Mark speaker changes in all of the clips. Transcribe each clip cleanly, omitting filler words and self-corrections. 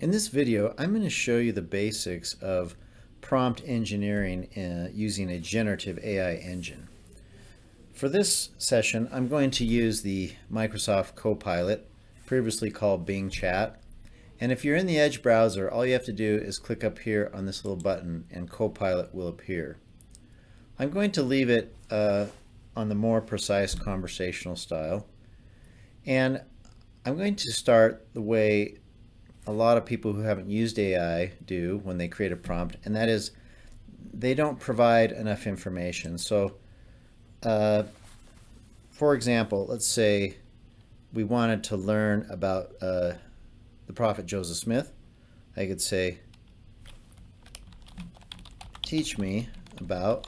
Speaker 1: In this video, I'm going to show you the basics of prompt engineering using a generative AI engine. For this session, I'm going to use the Microsoft Copilot, previously called Bing Chat. And if you're in the Edge browser, all you have to do is click up here on this little button and Copilot will appear. I'm going to leave it on the more precise conversational style. And I'm going to start the way a lot of people who haven't used AI do when they create a prompt, and that is they don't provide enough information. So for example, let's say we wanted to learn about the prophet Joseph Smith. I could say, teach me about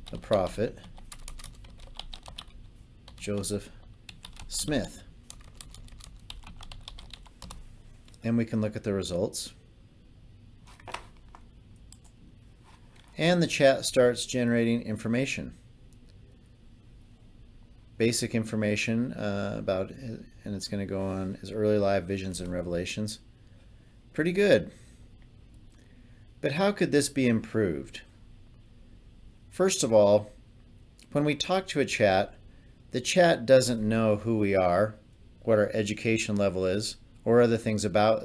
Speaker 1: the prophet Joseph Smith. And we can look at the results. And the chat starts generating information. Basic information about, and it's going to go on his early life visions and revelations. Pretty good. But how could this be improved? First of all, when we talk to a chat, the chat doesn't know who we are, what our education level is, or other things about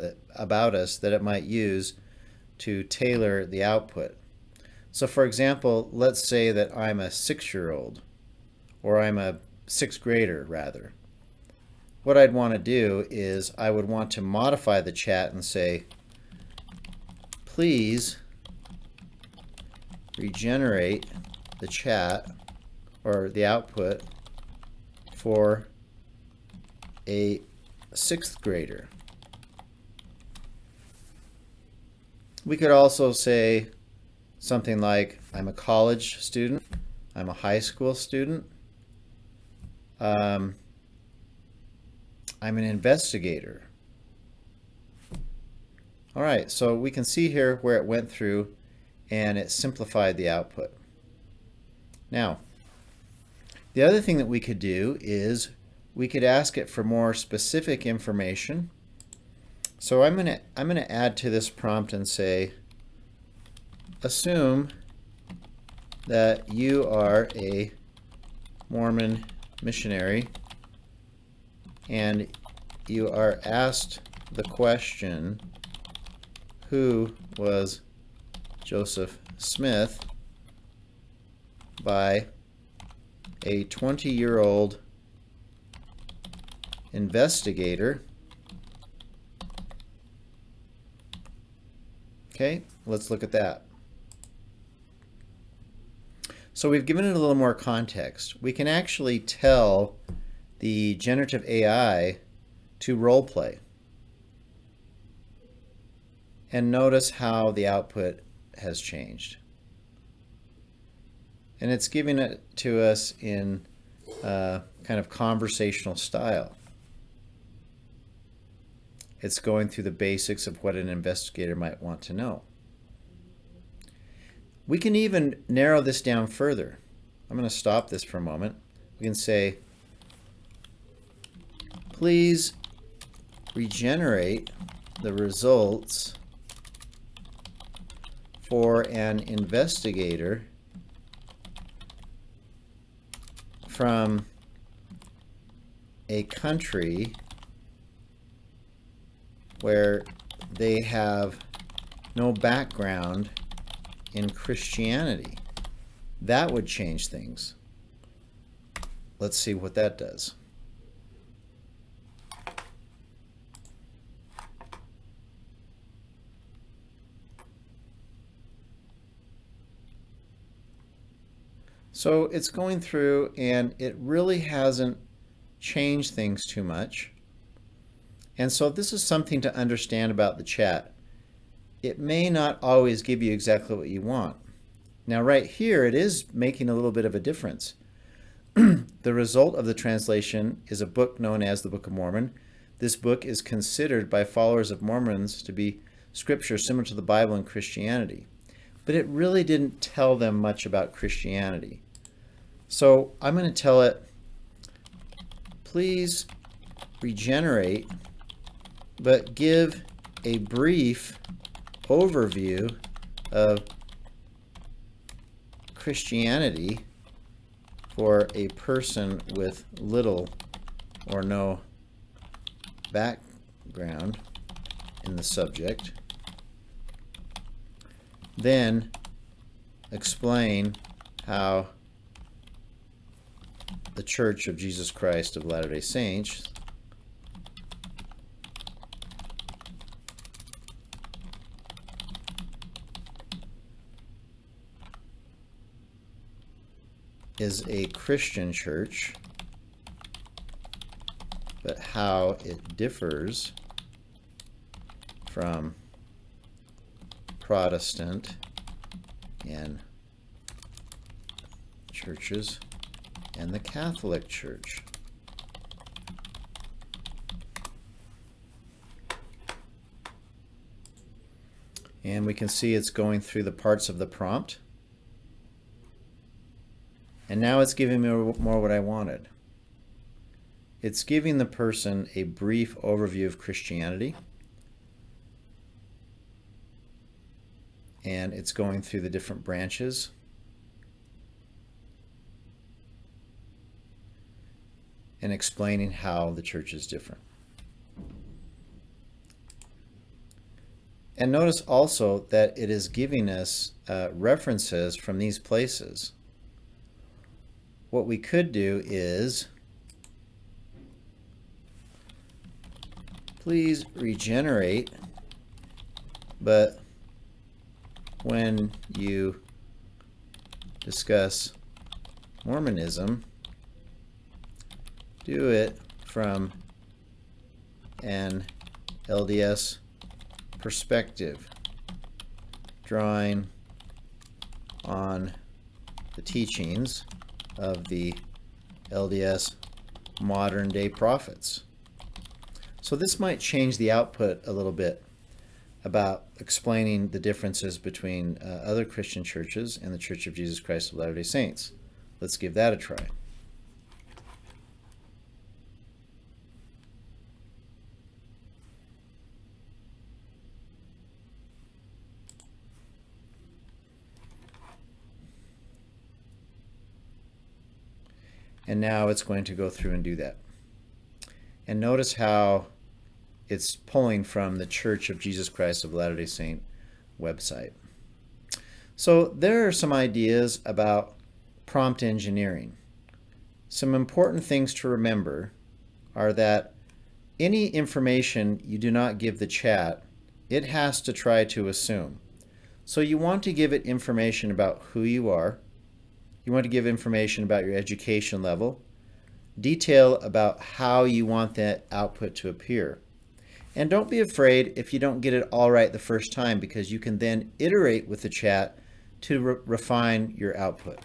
Speaker 1: us that it might use to tailor the output. So for example, let's say that I'm a 6-year-old, or I'm a 6th grader rather. What I'd want to do is I would want to modify the chat and say, please regenerate the chat or the output for a 6th grader. We could also say something like, I'm a college student, I'm a high school student, I'm an investigator. All right, so we can see here where it went through and it simplified the output. Now, the other thing that we could do is we could ask it for more specific information. So I'm going to add to this prompt and say, assume that you are a Mormon missionary and you are asked the question, who was Joseph Smith, by a 20-year-old investigator. Okay, let's look at that. So we've given it a little more context. We can actually tell the generative AI to role play. And notice how the output has changed. And it's giving it to us in kind of conversational style. It's going through the basics of what an investigator might want to know. We can even narrow this down further. I'm going to stop this for a moment. We can say, please regenerate the results for an investigator from a country where they have no background in Christianity. That would change things. Let's see what that does. So it's going through and it really hasn't changed things too much. And so this is something to understand about the chat. It may not always give you exactly what you want. Now right here it is making a little bit of a difference. The result of the translation is a book known as the Book of Mormon. This book is considered by followers of Mormons to be scripture similar to the Bible and Christianity. But it really didn't tell them much about Christianity. So I'm going to tell it, please regenerate, but give a brief overview of Christianity for a person with little or no background in the subject. Then explain how the Church of Jesus Christ of Latter-day Saints is a Christian church, but how it differs from Protestant and churches and the Catholic Church. And we can see it's going through the parts of the prompt. And now it's giving me more what I wanted. It's giving the person a brief overview of Christianity. And it's going through the different branches. And explaining how the church is different. And notice also that it is giving us references from these places. What we could do is, please regenerate, but when you discuss Mormonism, do it from an LDS perspective, drawing on the teachings of the LDS modern day prophets. So this might change the output a little bit about explaining the differences between other Christian churches and the Church of Jesus Christ of Latter-day Saints. Let's give that a try. And now it's going to go through and do that. And notice how it's pulling from the Church of Jesus Christ of Latter-day Saint website. So there are some ideas about prompt engineering. Some important things to remember are that any information you do not give the chat, it has to try to assume. So you want to give it information about who you are. You want to give information about your education level, detail about how you want that output to appear. And don't be afraid if you don't get it all right the first time, because you can then iterate with the chat to refine your output.